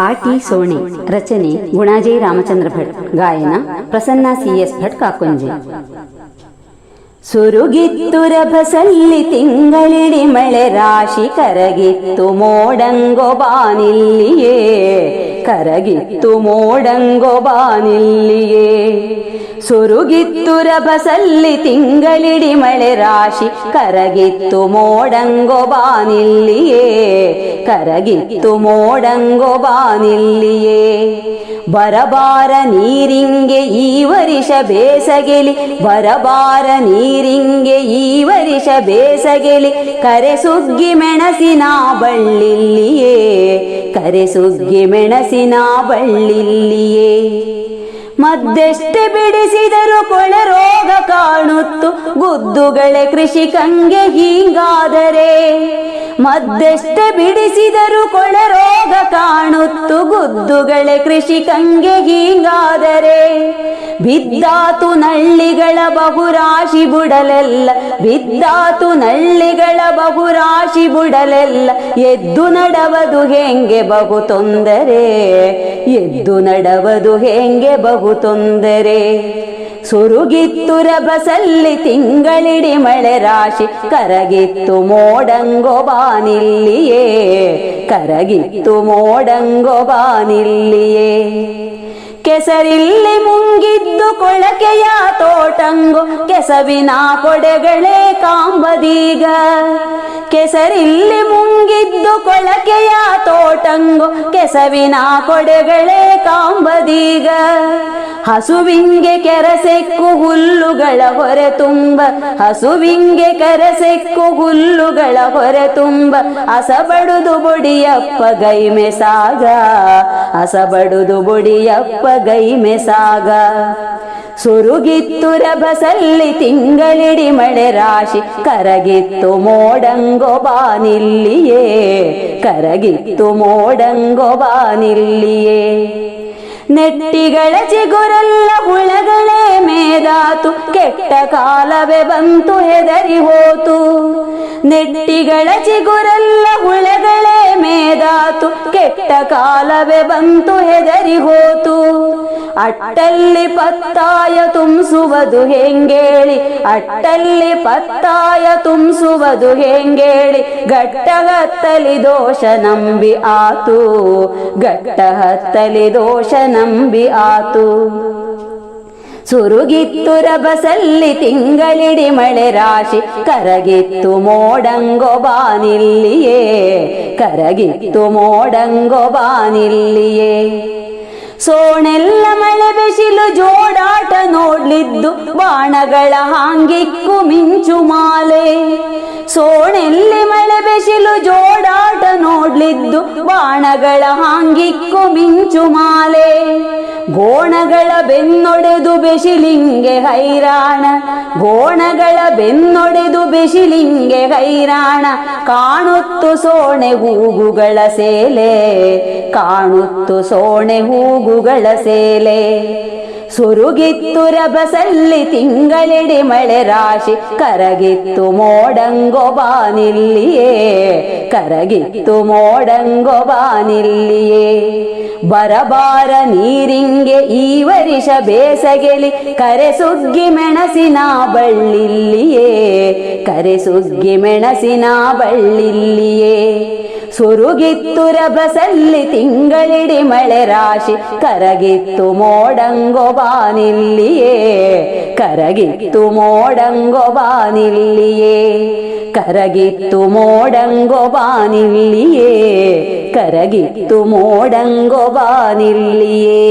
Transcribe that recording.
ಆಟಿ ಸೋಣೆ ರಚನೆ ಗುಣಾಜೆ ರಾಮಚಂದ್ರ ಭಟ್. ಗಾಯನ ಪ್ರಸನ್ನ CS ಭಟ್ ಕಾಕುಂಜೆ. ಸುರುಗಿತ್ತು ರಭಸಲ್ಲಿ ತಿಂಗಳಿಡಿ ಮಳೆ ರಾಶಿ ಕರಗಿತ್ತು ಮೋಡಂಗೊ ಬಾನಿಲ್ಲಿಯೇ, ಕರಗಿತ್ತು ಮೋಡಂಗೊ ಬಾನಿಲ್ಲಿಯೇ. ಸುರುಗಿತ್ತು ರಭಸಲ್ಲಿ ತಿಂಗಳಿಡಿ ಮಳೆ ರಾಶಿ ಕರಗಿತ್ತು ಮೋಡಂಗೊ ಬಾನಿಲ್ಲಿಯೇ, ಕರಗಿತ್ತು ಮೋಡಂಗೊ ಬಾನಿಲ್ಲಿಯೇ. ಬರಬಾರ ನೀರಿಂಗೆ ಈ ವರಿಷ ಬೇಸಗೆಲಿ, ಬರಬಾರ ನೀರಿಂಗೆ ಈ ವರಿಷ ಬೇಸಗೆಲಿ, ಕರೆ ಸುಗ್ಗಿ ಮೆಣಸಿನ ಬಳ್ಳಿಲ್ಲಿಯೇ, ಕರೆ ಸುಗ್ಗಿ ಮೆಣಸಿನ ಬಳ್ಳಿಲ್ಲಿಯೇ. ಮದ್ದೆಷ್ಟೆ ಬಿಡಿಸಿದರು ಕೊಳೆ ರೋಗ ಕಾಣುತ್ತು ಗುದ್ದುಗಳೇ ಕೃಷಿಕಂಗೆ ಹೀಗಾದರೆ, ಮದ್ದೆಷ್ಟೆ ಬಿಡಿಸಿದರು ಕೊಳೆ ರೋಗ ಕಾಣುತ್ತು ಗುದ್ದುಗಳೇ ಕೃಷಿಕಂಗೆ ಹೀಗಾದರೆ. ಬಿದ್ದಾತು ನಳ್ಳಿಗಳ ಬಹುರಾಶಿ ಬುಡಲೆಲ್ಲ, ಬಿದ್ದಾತು ನಳ್ಳಿಗಳ ಬಹುರಾಶಿ ಬುಡಲೆಲ್ಲ, ಎದ್ದು ನಡವದು ಹೆಂಗೆ ಬಹು ತೊಂದರೆ, ಎದ್ದು ನಡವದು ಹೆಂಗೆ ಬಹು ತೊಂದರೆ. ಸುರುಗಿತ್ತು ರಭಸಲ್ಲಿ ತಿಂಗಳಿಡಿ ಮಳೆ ರಾಶಿ ಕರಗಿತ್ತು ಮೋಡಂಗೊ ಬಾನಿಲ್ಲಿಯೇ, ಕರಗಿತ್ತು ಮೋಡಂಗೊ ಬಾನಿಲ್ಲಿಯೇ. ಕೆಸರಿಲ್ಲಿ ಮುಂಗಿದ್ದು ಕೊಳಕೆಯ ತೋಟಂಗು ಕೆಸವಿನ ಕೊಡೆಗಳೇ ಕಾಂಬದೀಗ, ಕೆಸರಿಲ್ಲಿ ಮುಂಗಿದ್ದು ಕೊಳಕೆಯ ತೋಟಂಗು ಕೆಸವಿನ ಕೊಡೆಗಳೇ ಕಾಂಬದೀಗ. ಹಸುವಿಂಗೆ ಕೆರಸೆಕ್ಕು ಹುಲ್ಲುಗಳ ಹೊರೆ ತುಂಬ, ಹಸುವಿಂಗೆ ಕೆರಸೆಕ್ಕು ಹುಲ್ಲುಗಳ ಹೊರೆ ತುಂಬ, ಅಸಬಡುದು ಬೊಡಿಯಪ್ಪ ಗೈಮೆ ಸಾಗ, ಅಸಬಡುದು ಬೊಡಿಯಪ್ಪ ಗೈಮೆ ಸಾಗ. ಸುರುಗಿತ್ತು ರಭಸಲ್ಲಿ ತಿಂಗಳಿಡಿ ಮಳೆ ರಾಶಿ ಕರಗಿತ್ತು ಮೋಡಂಗೊ ಬಾನಿಲ್ಲಿಯೇ, ಕರಗಿತ್ತು ಮೋಡಂಗೊ ಬಾನಿಲ್ಲಿಯೇ. ನೆಟ್ಟಿಗಳ ಚಿಗುರೆಲ್ಲ ಹುಳಗಳೇ ಮೇದಾತು, ಕೆಟ್ಟ ಕಾಲವೇ ಬಂತು ಹೆದರಿ ಹೋತು. ನೆಟ್ಟಿಗಳ ಚಿಗುರೆಲ್ಲ ಹುಳಗಳೇ ಮೇದಾತು, ಕೆಟ್ಟ ಕಾಲವೇ ಬಂತು ಹೆದರಿ ಹೋತು. ಅಟ್ಟಲ್ಲಿ ಪತ್ತಾಯ ತುಂಬಿಸುವುದು ಹೆಂಗೇಳಿ, ಅಟ್ಟಲ್ಲಿ ಪತ್ತಾಯ ತುಂಬಿಸುವುದು ಹೆಂಗೇಳಿ, ಗಟ್ಟ ಹತ್ತಲಿ ದೋಷ ನಂಬಿ ಆತು, ಗಟ್ಟ ಹತ್ತಲಿ ದೋಷ ನಂಬಿ ಆತು. ಸುರುಗಿತ್ತು ರಭಸಲ್ಲಿ ತಿಂಗಳಿಡಿ ಮಳೆ ರಾಶಿ ಕರಗಿತ್ತು ಮೋಡಂಗೊ ಬಾನಿಲ್ಲಿಯೇ, ಕರಗಿತ್ತು ಮೋಡಂಗೊ ಬಾನಿಲ್ಲಿಯೇ. ಸೋಣೆಲ್ಲ ಮಳೆ ಬೆಸಿಲು ಜೋಡಾಟ ನೋಡ್ಲಿದ್ದು ಬಾಣಗಳ ಹಾಂಗಿಕ್ಕು ಮಿಂಚು ಮಾಲೆ, ಸೋಣೆಲ್ಲಿ ಮಳೆ ಬೆಸಿಲು ಜೋಡಾಟ ನೋಡ್ಲಿದ್ದು ಬಾಣಗಳ ಹಾಂಗಿಕ್ಕು ಮಿಂಚು ಮಾಲೆ. ಗೋಣಗಳ ಬೆನ್ನೊಡೆದು ಬೆಸಿಲಿಂಗೆ ಹೈರಾಣ, ಗೋಣಗಳ ಬೆನ್ನೊಡೆದು ಬೆಸಿಲಿಂಗೆ ಹೈರಾಣ, ಕಾಣುತ್ತು ಸೋಣೆ ಹೂಗುಗಳ ಸೇಲೆ, ಕಾಣುತ್ತು ಸೋಣೆ ಹೂಗುಗಳ ಸೇಲೆ. ಸುರುಗಿತ್ತು ರಭಸಲ್ಲಿ ತಿಂಗಳಿಡಿ ಮಳೆ ರಾಶಿ ಕರಗಿತ್ತು ಮೋಡಂಗೊ ಬಾನಿಲ್ಲಿಯೇ, ಕರಗಿತ್ತು ಮೋಡಂಗೊ ಬಾನಿಲ್ಲಿಯೇ. ಬರಬಾರ ನೀರಿಂಗೆ ಈ ವರಿಷ ಬೇಸಗೆಲಿ, ಕರೆ ಸುಗ್ಗಿ ಮೆಣಸಿನ ಬಳ್ಳಿಲ್ಲಿಯೇ, ಕರೆ ಸುಗ್ಗಿ ಮೆಣಸಿನ ಬಳ್ಳಿಲ್ಲಿಯೇ. ಸುರುಗಿತ್ತು ರಭಸಲ್ಲಿ ತಿಂಗಳಿಡಿ ಮಳೆ ರಾಶಿ ಕರಗಿತ್ತು ಮೋಡಂಗೊ ಬಾನಿಲ್ಲಿಯೇ, ಕರಗಿತ್ತು ಮೋಡಂಗೊ ಬಾನಿಲ್ಲಿಯೇ, ಕರಗಿತ್ತು ಮೋಡಂಗೊ ಬಾನಿಲ್ಲಿಯೇ, ಕರಗಿತ್ತು ಮೋಡಂಗೊ ಬಾನಿಲ್ಲಿಯೇ.